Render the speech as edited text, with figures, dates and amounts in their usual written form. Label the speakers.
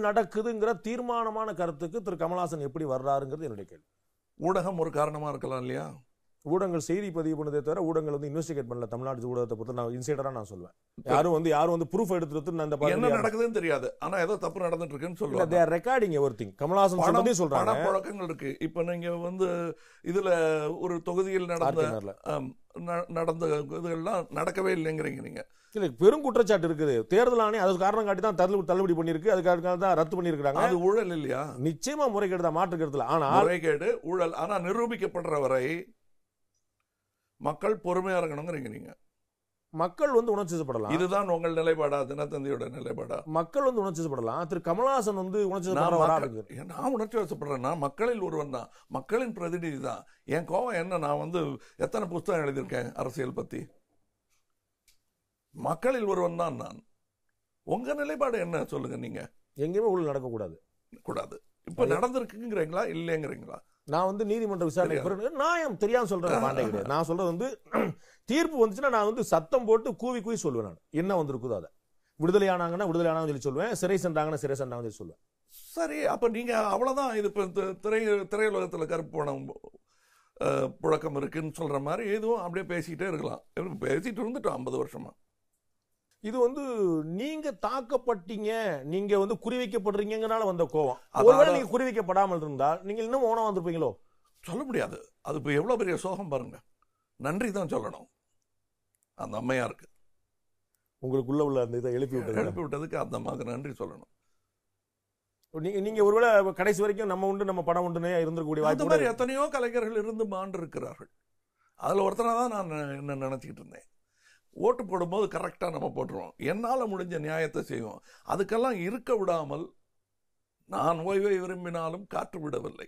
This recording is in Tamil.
Speaker 1: நடக்குதுங்கிற தீர்மானமான கருத்துக்கு திரு கமலஹாசன் எப்படி வர்றாருங்கிறது என்னுடைய கேள்வி.
Speaker 2: ஊடகம் ஒரு காரணமா இருக்கலாம் இல்லையா?
Speaker 1: ஊடகங்கள் செய்தி பதிவு பண்ணதே தவிர ஊடகங்கள் வந்து இன்வெஸ்டிகேட் பண்ணல. தமிழ்நாடு ஊடகத்தை பொறுத்து நான் இன்சைடரா நான் சொல்வேன். யாரும் வந்து ப்ரூஃப் எடுத்து அந்த
Speaker 2: என்ன நடக்குதுன்னு தெரியாது, ஆனா ஏதோ தப்பு நடந்துட்டு இருக்குன்னு சொல்லுவாங்க.
Speaker 1: they are recording everything. Kamal Haasan சொல்றதே சொல்றாங்க.
Speaker 2: பண புழக்கங்கள் இருக்கு. இப்ப நீங்க வந்து இதுல ஒரு தொகுதியில் நடந்த இதெல்லாம் நடக்கவே இல்லைங்கிறீங்க நீங்க.
Speaker 1: இல்ல, பெரும் குற்றச்சாட்டு இருக்குது. தேர்தல் ஆணையம் அது காரணம் காட்டி தான் தள்ளுபடி பண்ணிருக்கு, அதுக்காக தான் ரத்து பண்ணிருக்காங்க.
Speaker 2: அது ஊழல் இல்லையா?
Speaker 1: நிச்சயமா முறைகேடு தான், மாற்றுக்கிறதுல. ஆனா
Speaker 2: முறைகேடு ஊழல் ஆனா நிரூபிக்கப்படுற வரை மக்கள் பொறுமையா இருக்கணுங்கிறீங்க நீங்க.
Speaker 1: மக்கள் வந்து உணர்ச்சிப்படலாம்.
Speaker 2: இதுதான் உங்கள் நிலைப்பாடா, தினத்தந்தியோட நிலைப்பாடா?
Speaker 1: மக்கள் வந்து உணர்ச்சிப்படலாம். திரு கமலஹாசன் வந்து
Speaker 2: நான் உணர்ச்சி வசப்படுறேன்னா மக்களில் ஒருவன் தான், மக்களின் பிரதிநிதி தான். என் கோவம் என்ன, நான் வந்து எத்தனை புத்தகம் எழுதியிருக்கேன் அரசியல் பத்தி. மக்களில் ஒருவன் தான் நான். உங்க நிலைப்பாடு என்ன சொல்லுங்க. நீங்க
Speaker 1: எங்கேயுமே ஊழல் நடக்கக்கூடாது
Speaker 2: கூடாது. இப்ப நடந்திருக்குங்கிறீங்களா இல்லைங்கிறீங்களா?
Speaker 1: நான் வந்து நீதிமன்ற விசாரணை நியாயம் தெரியாம சொல்றேன். நான் சொல்றது வந்து தீர்ப்பு வந்துச்சுன்னா நான் வந்து சத்தம் போட்டு கூவி சொல்லுவேன். நான் என்ன வந்திருக்குதோ அதை. விடுதலை ஆனாங்கன்னா விடுதலை ஆனாங்கன்னு சொல்லி சொல்லுவேன், சிறை சென்றாங்கன்னா சிறை சென்றாங்கன்னு சொல்லி சொல்லுவேன்.
Speaker 2: சரி, அப்ப நீங்க அவ்வளவுதான். இது இப்ப திரையுலகத்துல கருப்பு பணம் புழக்கம் இருக்குன்னு சொல்ற மாதிரி எதுவும் அப்படியே பேசிக்கிட்டே இருக்கலாம். பேசிட்டு இருந்துட்டோம் 50 வருஷமா.
Speaker 1: இது வந்து நீங்க தாக்கப்பட்டீங்க, நீங்க வந்து குறிவைக்கப்படுறீங்கனால வந்த கோவம். ஒருவேளை நீங்க குறிவைக்கப்படாமல் இருந்தால் நீங்க இன்னும் மௌனம் வந்திருப்பீங்களோ?
Speaker 2: சொல்ல முடியாது. அது இப்ப எவ்வளவு பெரிய சோகம் பாருங்க. நன்றி தான் சொல்லணும் அந்த அம்மையாருக்கு.
Speaker 1: உங்களுக்குள்ள உள்ள அந்த இதை எழுப்பி
Speaker 2: விட்டதுக்கு அந்த அம்மாவுக்கு நன்றி சொல்லணும்.
Speaker 1: நீங்க ஒருவேளை கடைசி வரைக்கும் நம்ம உண்டு நம்ம படம் உண்டுனே இருந்திருக்கக்கூடிய வாய்ப்பு.
Speaker 2: மாதிரி எத்தனையோ கலைஞர்கள் இருந்து மாண்டு இருக்கிறார்கள். அதுல ஒருத்தனா தான் நான் என்ன நினைச்சிட்டு இருந்தேன். ஓட்டு போடும்போது கரெக்டாக நம்ம போட்டுருவோம், என்னால் முடிஞ்ச நியாயத்தை செய்வோம். அதுக்கெல்லாம் இருக்க விடாமல் நான் ஓய்வை விரும்பினாலும் காற்று விடவில்லை.